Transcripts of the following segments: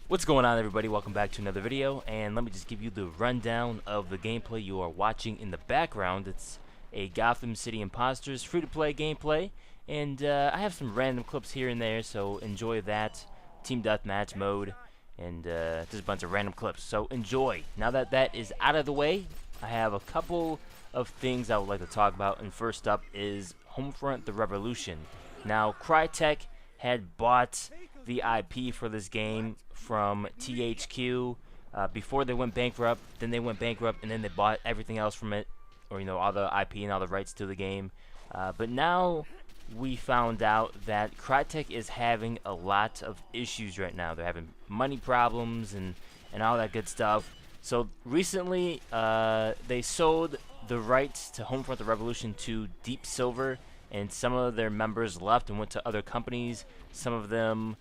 What's going on, everybody? Welcome back to another video, and let me just give you the rundown of the gameplay you are watching in the background. It's a Gotham City Impostors free-to-play gameplay, and I have some random clips here and there, so enjoy that. Team Deathmatch mode, and just a bunch of random clips, so enjoy. Now that that is out of the way, I have a couple of things I would like to talk about, and first up is Homefront: The Revolution. Now, Crytek had bought the IP for this game from THQ before they went bankrupt. Then they went bankrupt, and then they bought everything else from it, or all the IP and all the rights to the game. But now we found out that Crytek is having a lot of issues right now. They're having money problems and all that good stuff. So recently, they sold the rights to Homefront: The Revolution to Deep Silver, and some of their members left and went to other companies. Some of them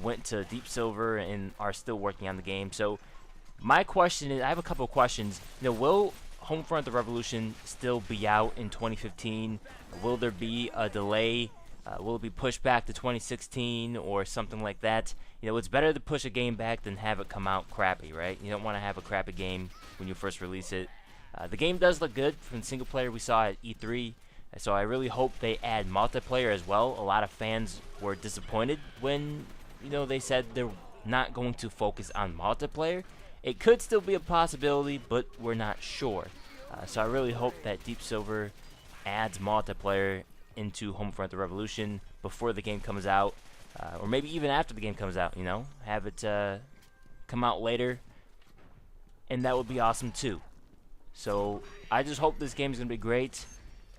went to Deep Silver and are still working on the game. So my question is, I have a couple of questions. Will Homefront: The Revolution still be out in 2015? Will there be a delay? Will it be pushed back to 2016 or something like that? It's better to push a game back than have it come out crappy, right? You don't want to have a crappy game when you first release it. The game does look good from the single player we saw at E3. So I really hope they add multiplayer as well. A lot of fans were disappointed when, they said they're not going to focus on multiplayer. It could still be a possibility, but we're not sure. So I really hope that Deep Silver adds multiplayer into Homefront: The Revolution before the game comes out, or maybe even after the game comes out. Have it come out later, and that would be awesome too. So I just hope this game is gonna be great.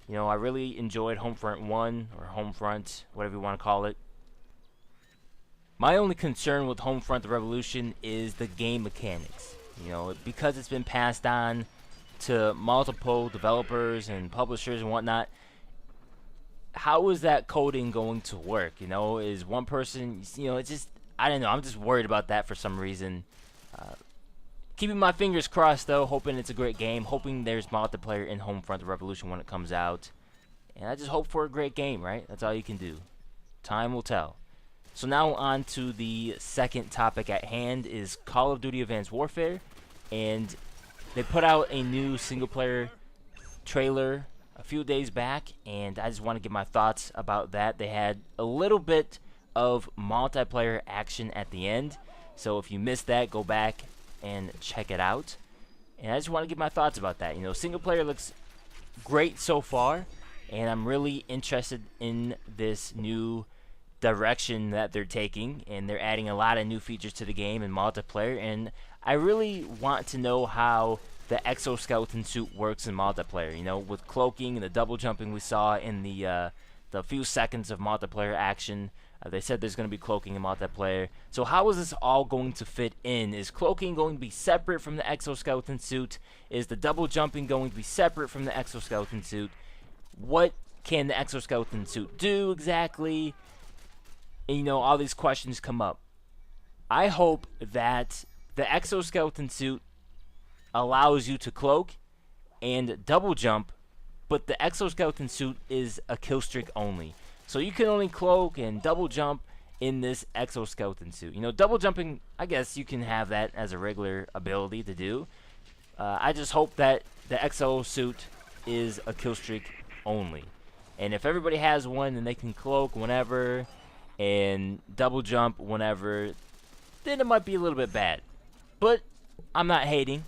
I really enjoyed Homefront 1, or Homefront, whatever you want to call it. My only concern with Homefront: The Revolution is the game mechanics. Because it's been passed on to multiple developers and publishers and whatnot, how is that coding going to work? Is one person, it's just, I don't know, I'm just worried about that for some reason. Keeping my fingers crossed, though, hoping it's a great game, hoping there's multiplayer in Homefront: The Revolution when it comes out. And I just hope for a great game, right? That's all you can do. Time will tell. So now on to the second topic at hand is Call of Duty Advanced Warfare. And they put out a new single-player trailer a few days back, and I just want to give my thoughts about that. They had a little bit of multiplayer action at the end. So if you missed that, go back and check it out. And I just want to give my thoughts about that. Single player looks great so far, and I'm really interested in this new direction that they're taking, and they're adding a lot of new features to the game and multiplayer, and I really want to know how the exoskeleton suit works in multiplayer. With cloaking and the double jumping we saw in the few seconds of multiplayer action. They said there's going to be cloaking in multiplayer. So how is this all going to fit in? Is cloaking going to be separate from the exoskeleton suit? Is the double jumping going to be separate from the exoskeleton suit? What can the exoskeleton suit do exactly? And, all these questions come up. I hope that the exoskeleton suit allows you to cloak and double jump, but the exoskeleton suit is a kill streak only. So you can only cloak and double jump in this exoskeleton suit. Double jumping, I guess you can have that as a regular ability to do. I just hope that the exo suit is a kill streak only. And if everybody has one, then they can cloak whenever and double jump whenever, then it might be a little bit bad. But I'm not hating.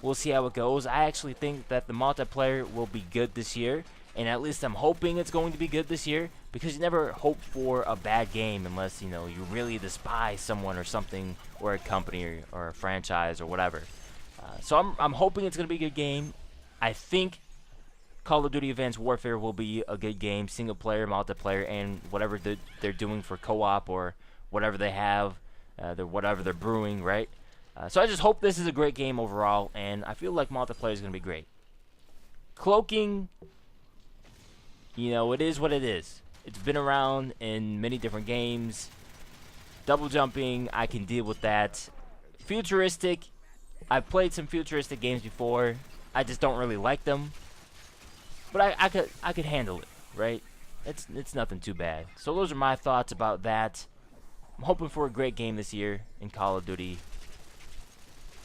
We'll see how it goes. I actually think that the multiplayer will be good this year. And at least I'm hoping it's going to be good this year, because you never hope for a bad game unless, you really despise someone or something, or a company or a franchise or whatever. So I'm hoping it's going to be a good game. I think Call of Duty Advanced Warfare will be a good game, single player, multiplayer, and whatever they're doing for co-op or whatever they have, whatever they're brewing, right? So I just hope this is a great game overall, and I feel like multiplayer is going to be great. Cloaking, it is what it is. It's been around in many different games. Double jumping, I can deal with that. Futuristic, I've played some futuristic games before. I just don't really like them. But I could handle it, right? It's nothing too bad. So those are my thoughts about that. I'm hoping for a great game this year in Call of Duty,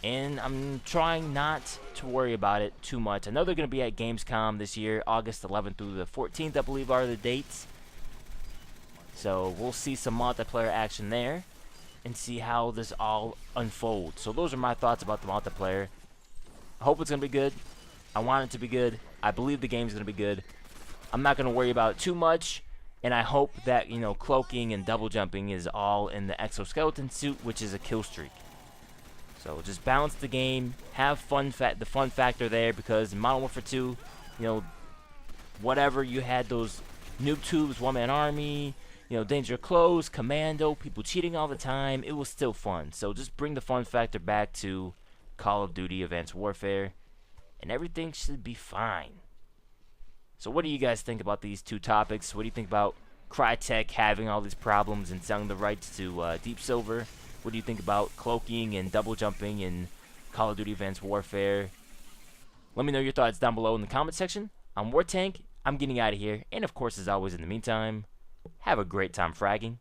and I'm trying not to worry about it too much. I know they're going to be at Gamescom this year, August 11th through the 14th, I believe are the dates. So we'll see some multiplayer action there and see how this all unfolds. So those are my thoughts about the multiplayer. I hope it's going to be good. I want it to be good. I believe the game's going to be good. I'm not going to worry about it too much. And I hope that, you know, cloaking and double jumping is all in the exoskeleton suit, which is a kill streak. So just balance the game, have fun, the fun factor there, because in Modern Warfare 2, you know, whatever you had those noob tubes, one-man army, you know, danger close, commando, people cheating all the time, it was still fun. So just bring the fun factor back to Call of Duty Advanced Warfare, and everything should be fine. So what do you guys think about these two topics? What do you think about Crytek having all these problems and selling the rights to Deep Silver? What do you think about cloaking and double jumping in Call of Duty Advanced Warfare? Let me know your thoughts down below in the comment section. I'm War Tank. I'm getting out of here. And of course, as always, in the meantime, have a great time fragging.